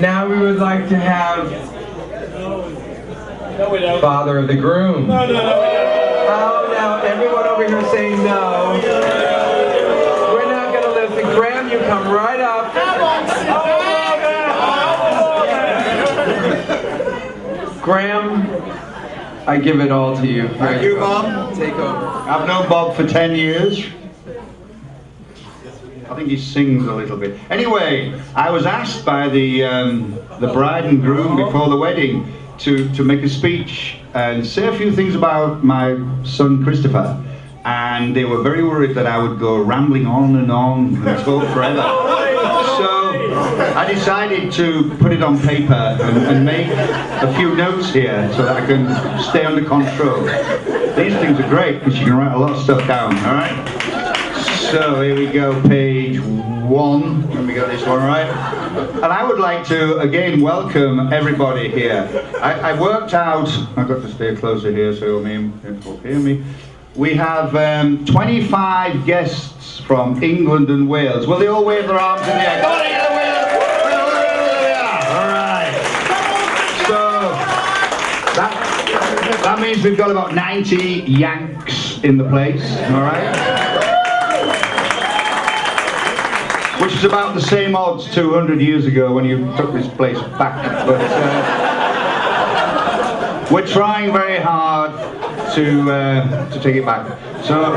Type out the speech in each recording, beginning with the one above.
Now we would like to have father of the groom. No, Oh, now everyone over here saying no. We're not going to listen. Graham, you come right up. Graham, I give it all to you. Thank you, Bob. Take over. I've known Bob for 10 years. I think he sings a little bit. Anyway, I was asked by the bride and groom before the wedding to make a speech and say a few things about my son Christopher. And they were very worried that I would go rambling on and talk forever. So I decided to put it on paper and make a few notes here so that I can stay under control. These things are great because you can write a lot of stuff down, alright? So here we go, page 1. Let me get this one right. And I would like to again welcome everybody here. I worked out, I've got to stay closer here so you'll hear me. We have 25 guests from England and Wales. Will they all wave their arms in the air? Come on, England, Wales! All right. So that means we've got about 90 Yanks in the place. All right. Which is about the same odds 200 years ago when you took this place back. But we're trying very hard to take it back. So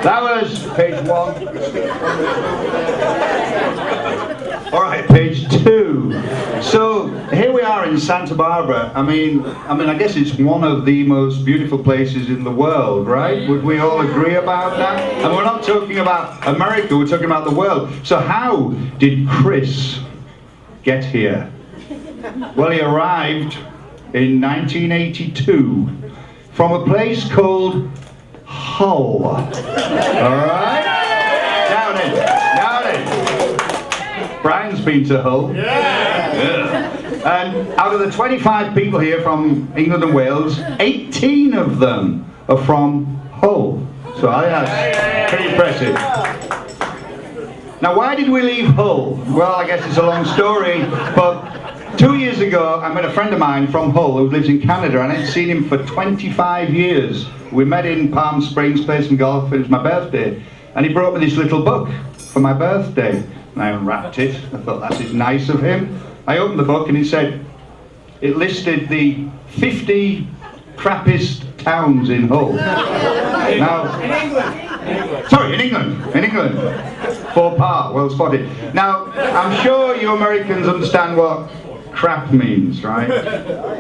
that was page 1. All right, page 2. So here we are in Santa Barbara. I mean, I guess it's one of the most beautiful places in the world, right? Would we all agree about that? And we're not talking about America, we're talking about the world. So how did Chris get here? Well, he arrived in 1982 from a place called Hull. All right? Now then. Brian's been to Hull. Yeah. And out of the 25 people here from England and Wales, 18 of them are from Hull. So I think that's pretty impressive. Now, why did we leave Hull? Well, I guess it's a long story, but 2 years ago, I met a friend of mine from Hull who lives in Canada, and I hadn't seen him for 25 years. We met in Palm Springs, played some golf, it was my birthday, and he brought me this little book for my birthday. And I unwrapped it. I thought, that's nice of him. I opened the book and it listed the 50 crappiest towns in Hull. Now, in England. Faux pas, well spotted. Now, I'm sure you Americans understand what crap means, right?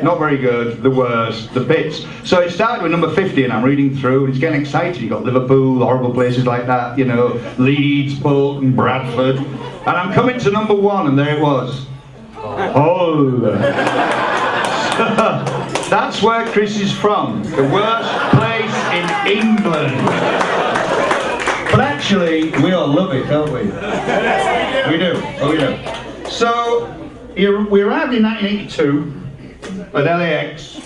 Not very good, the worst, the bits. So it started with number 50 and I'm reading through and it's getting exciting. You've got Liverpool, horrible places like that, you know, Leeds, Bolton, Bradford. And I'm coming to number 1 and there it was. Hull. So, that's where Chris is from, the worst place in England. But actually, we all love it, don't we? We do. Oh, we do. So, we arrived in 1982 at LAX.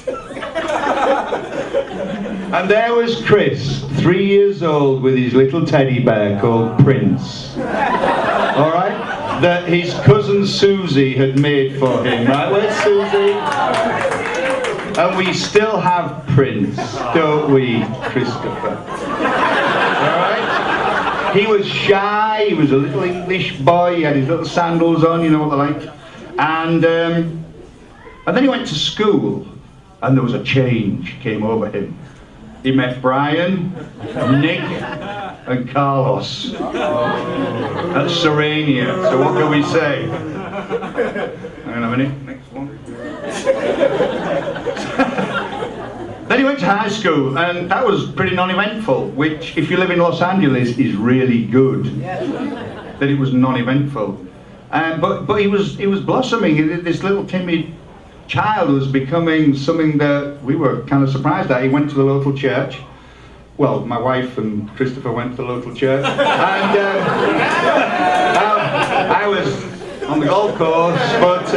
And there was Chris, 3 years old, with his little teddy bear called Prince. All right? That his cousin Susie had made for him, right? Where's Susie? And we still have Prince, don't we, Christopher? All right? He was shy, he was a little English boy, he had his little sandals on, you know what they're like. And then he went to school, and there was a change came over him. He met Brian, Nick, and Carlos at Serenia. So what can we say? Hang on a minute, next one. Then he went to high school, and that was pretty non-eventful, which, if you live in Los Angeles, is really good. That it was non-eventful. But he was blossoming. This little timid child was becoming something that we were kind of surprised at. He went to the local church. Well, my wife and Christopher went to the local church, and I was on the golf course. But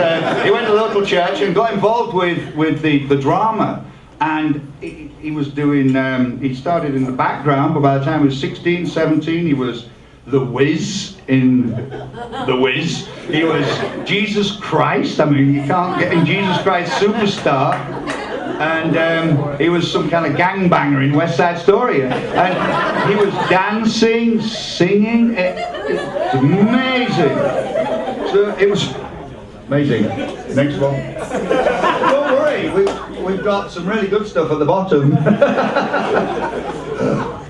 he went to the local church and got involved with the drama. And he was doing. He started in the background, but by the time he was 16, 17, he was The Wiz in The Wiz. He was Jesus Christ. I mean, you can't get in Jesus Christ Superstar. And he was some kind of gangbanger in West Side Story. And he was dancing, singing. It was amazing. So it was amazing. Next one. Don't worry, we've got some really good stuff at the bottom.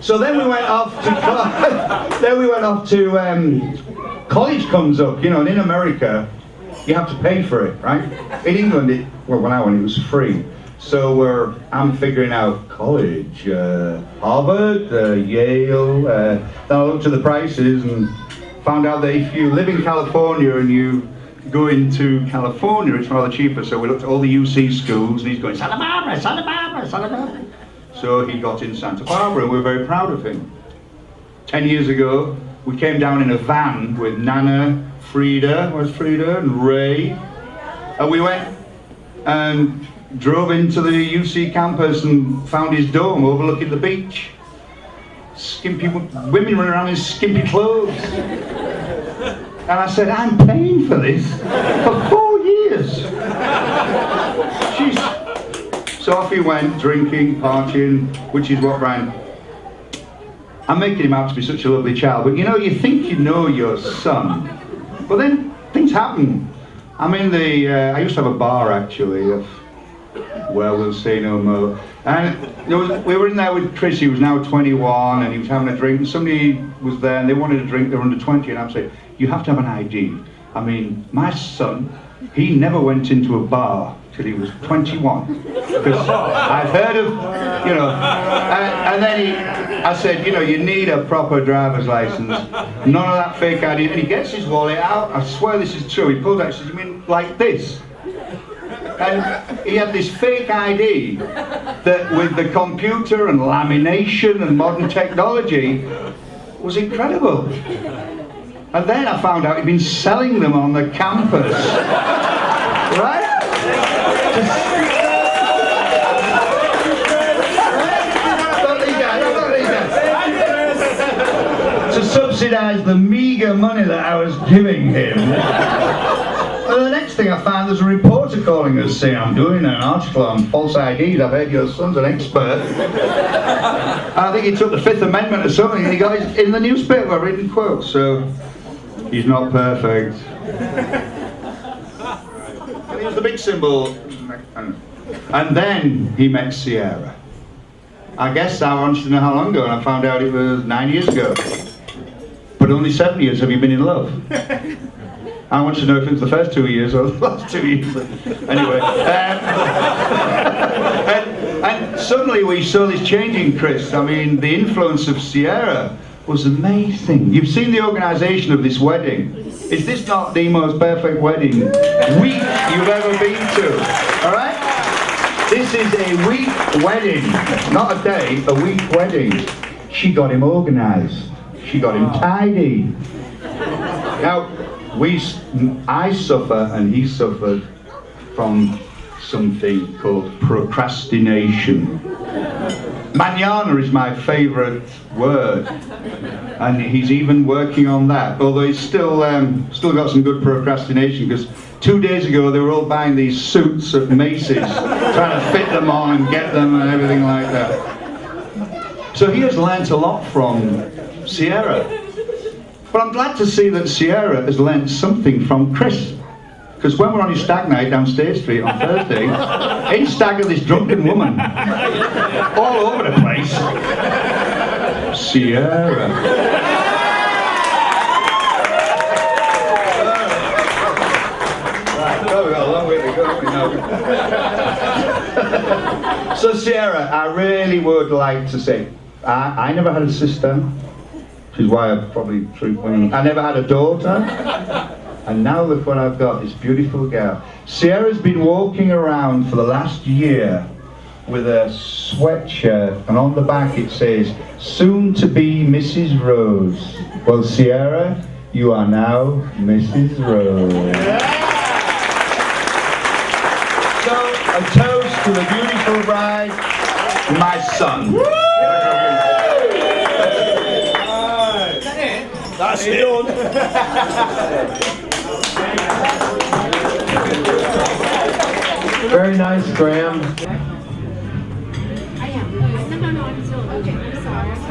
So then we went off to college comes up, you know, and in America you have to pay for it, right? In England, when I went, it was free. So I'm figuring out college, Harvard, Yale. Then I looked at the prices and found out that if you live in California and you go into California, it's rather cheaper. So we looked at all the UC schools, and he's going, Santa Barbara, Santa Barbara, Santa Barbara. So he got in Santa Barbara, and we're very proud of him. 10 years ago, we came down in a van with Nana, Frida, and Ray. And we went and drove into the UC campus and found his dome overlooking the beach. Skimpy women running around in skimpy clothes. And I said, I'm paying for this for 4 years. Jeez. So off he went, drinking, partying, which is what Brian... I'm making him out to be such a lovely child, but you know, you think you know your son, but then things happen. I'm in I used to have a bar actually, well, we'll say no more. And we were in there with Chris, he was now 21, and he was having a drink, and somebody was there, and they wanted a drink, they were under 20, and I'm saying, you have to have an ID. I mean, my son, he never went into a bar till he was 21. Because I've heard of, you know, and then I said, you know, you need a proper driver's license, none of that fake ID. And he gets his wallet out, I swear this is true, he pulls out, he says, you mean like this? And he had this fake ID that with the computer and lamination and modern technology was incredible. And then I found out he'd been selling them on the campus. Right? To subsidise the meagre money that I was giving him. And the next thing I found, there's a reporter calling us saying, I'm doing an article on false IDs, I've heard your son's an expert. And I think he took the Fifth Amendment or something and he got it in the newspaper, written quotes, so he's not perfect. And he was the big symbol. And then he met Sierra. I guess I wanted to know how long ago, and I found out it was 9 years ago. But only 7 years have you been in love? I want to know if it was the first 2 years or the last 2 years. Anyway. And suddenly we saw this change in Chris. I mean, the influence of Sierra was amazing. You've seen the organisation of this wedding. Is this not the most perfect wedding week you've ever been to? All right? This is a week wedding. Not a day, a week wedding. She got him organised. She got him tidy. Now, I suffer and he suffered from something called procrastination. Manana is my favourite word, and he's even working on that, although he's still got some good procrastination, because 2 days ago they were all buying these suits at Macy's, trying to fit them on and get them and everything like that. So he has learnt a lot from Sierra. But I'm glad to see that Sierra has learnt something from Chris. Because when we're on his stag night down State Street on Thursday, he staggered this drunken woman all over the place. Sierra. Right, well, we've got a long way to go, haven't we, now? So Sierra, I really would like to say, I never had a sister, which is why I probably treat women. I never had a daughter. And now look what I've got, this beautiful girl. Sierra's been walking around for the last year with a sweatshirt, and on the back it says, soon to be Mrs. Rose. Well, Sierra, you are now Mrs. Rose. So, a toast to the beautiful bride, my son. That's it. Very nice, Graham. I am. No, I'm still. Okay, I'm sorry.